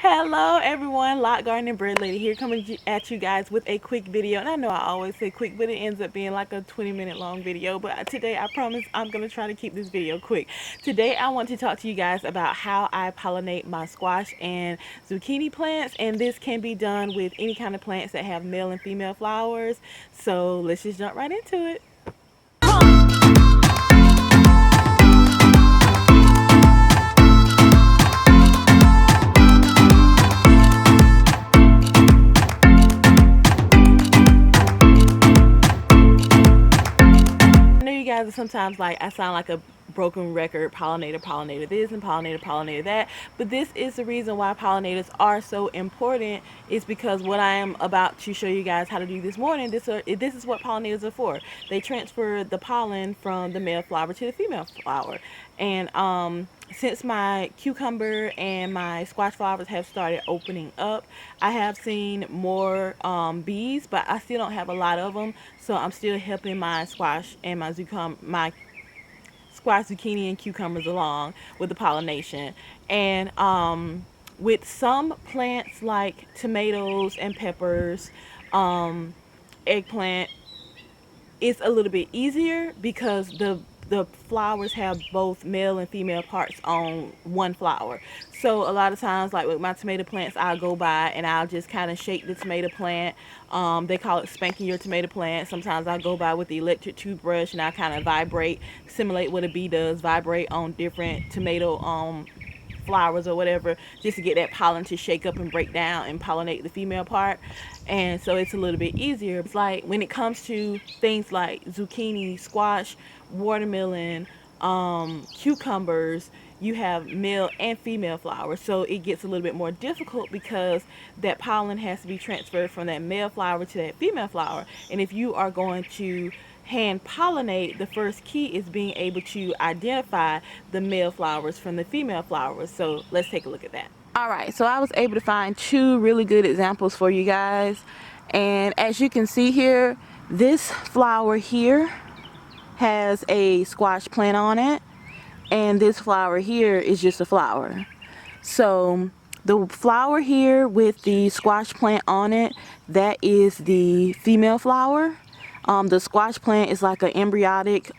Hello everyone, Lot Garden and Bread Lady here, coming at you guys with a quick video. And I know I always say quick, but it ends up being like a 20-minute long video. But today I promise I'm going to try to keep this video quick. Today I want to talk to you guys about how I pollinate my squash and zucchini plants. And this can be done with any kind of plants that have male and female flowers. So let's just jump right into it. Guys, sometimes like I sound like a broken record, pollinator this and pollinator that, but this is the reason why pollinators are so important, is because what I am about to show you guys how to do this morning, this is what pollinators are for. They transfer the pollen from the male flower to the female flower. And since my cucumber and my squash flowers have started opening up, I have seen more bees, but I still don't have a lot of them. So I'm still helping my squash and my squash, zucchini, and cucumbers along with the pollination. And with some plants like tomatoes and peppers, eggplant, it's a little bit easier because the flowers have both male and female parts on one flower. So a lot of times, like with my tomato plants, I'll go by and I'll just kind of shake the tomato plant. They call it spanking your tomato plant. Sometimes I go by with the electric toothbrush and I kind of vibrate, simulate what a bee does, vibrate on different tomato flowers or whatever, just to get that pollen to shake up and break down and pollinate the female part. And so it's a little bit easier. It's like when it comes to things like zucchini, squash, watermelon, cucumbers, you have male and female flowers, so it gets a little bit more difficult because that pollen has to be transferred from that male flower to that female flower. And if you are going to hand pollinate, the first key is being able to identify the male flowers from the female flowers. So let's take a look at that. Alright, so I was able to find two really good examples for you guys. And as you can see here, this flower here has a squash plant on it, and this flower here is just a flower. So the flower here with the squash plant on it, that is the female flower. The squash plant is like an embryonic,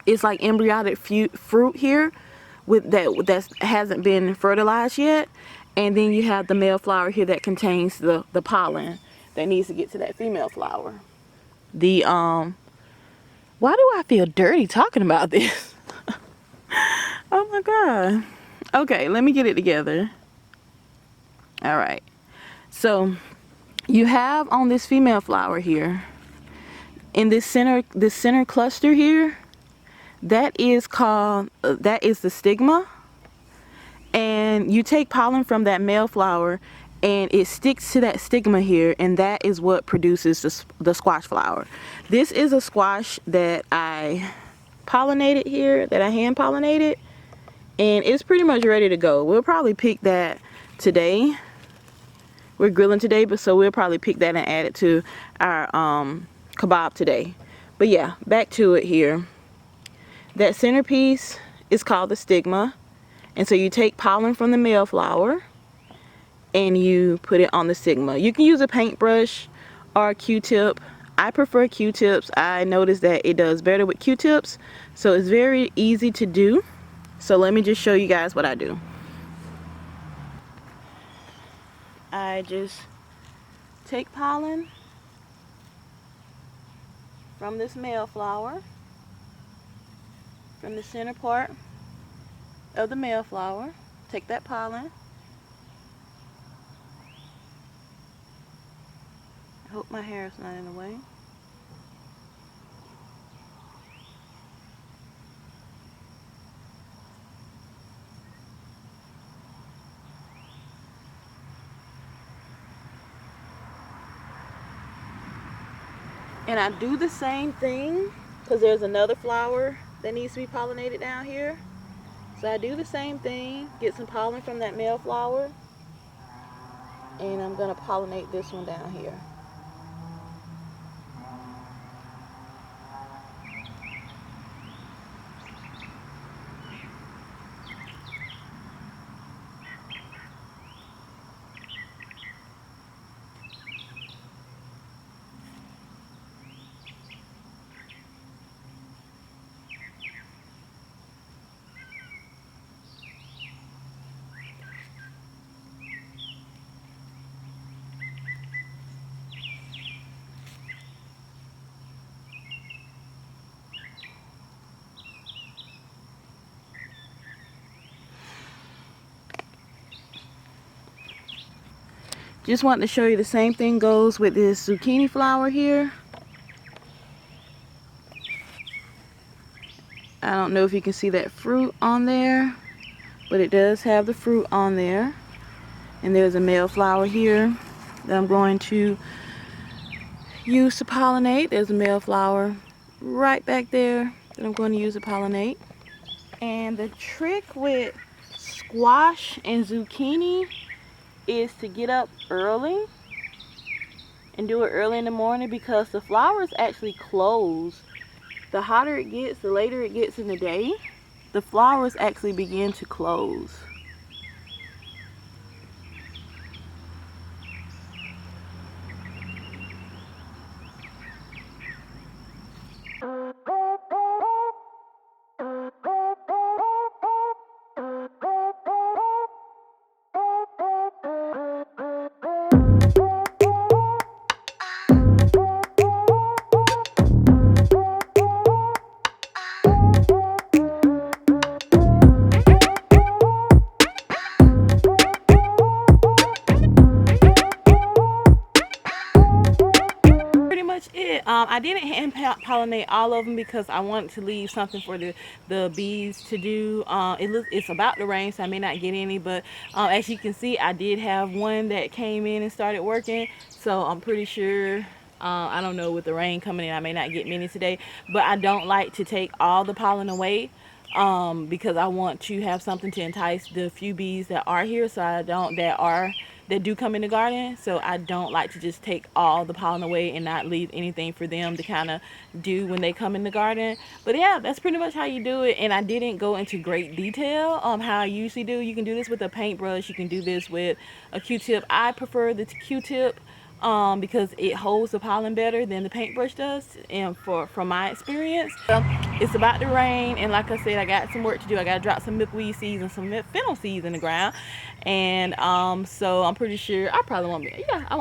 it's like embryonic fruit here with that hasn't been fertilized yet. And then you have the male flower here that contains the pollen that needs to get to that female flower. The why do I feel dirty talking about this? Oh my god. Okay, let me get it together. All right, so you have on this female flower here, in this center cluster here, that is called that is the stigma. And you take pollen from that male flower and it sticks to that stigma here, and that is what produces the squash flower. This is a squash that I pollinated here, that I hand pollinated, and it's pretty much ready to go. We'll probably pick that today. We're grilling today, but so we'll probably pick that and add it to our kebab today. But yeah, back to it here. That centerpiece is called the stigma. And so you take pollen from the male flower and you put it on the stigma. You can use a paintbrush or a Q-tip. I prefer Q-tips. I noticed that it does better with Q-tips. So it's very easy to do. So let me just show you guys what I do. I just take pollen from this male flower, from the center part of the male flower. Take that pollen. I hope my hair is not in the way. And I do the same thing because there's another flower that needs to be pollinated down here. So I do the same thing, get some pollen from that male flower, and I'm going to pollinate this one down here. Just wanted to show you the same thing goes with this zucchini flower here. I don't know if you can see that fruit on there, but it does have the fruit on there. And there's a male flower here that I'm going to use to pollinate. There's a male flower right back there that I'm going to use to pollinate. And the trick with squash and zucchini is to get up early and do it early in the morning, because the flowers actually close. The hotter it gets, the later it gets in the day, the flowers actually begin to close. It. I didn't hand pollinate all of them because I wanted to leave something for the bees to do. It's about to rain, so I may not get any, but as you can see, I did have one that came in and started working, so I'm pretty sure, I don't know, with the rain coming in, I may not get many today, but I don't like to take all the pollen away, because I want to have something to entice the few bees that are here, so that do come in the garden. So I don't like to just take all the pollen away and not leave anything for them to kind of do when they come in the garden. But yeah, that's pretty much how you do it. And I didn't go into great detail how I usually do. You can do this with a paintbrush, you can do this with a Q-tip. I prefer the Q-tip because it holds the pollen better than the paintbrush does, and from my experience. It's about to rain, and like I said, I got some work to do. I got to drop some milkweed seeds and some fennel seeds in the ground, and so I'm pretty sure I probably won't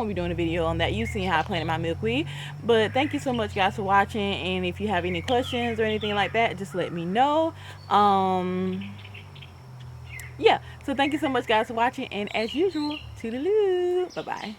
be doing a video on that. You've seen how I planted my milkweed. But thank you so much, guys, for watching, and if you have any questions or anything like that, just let me know. Yeah, so thank you so much, guys, for watching, and as usual, toodaloo, bye bye.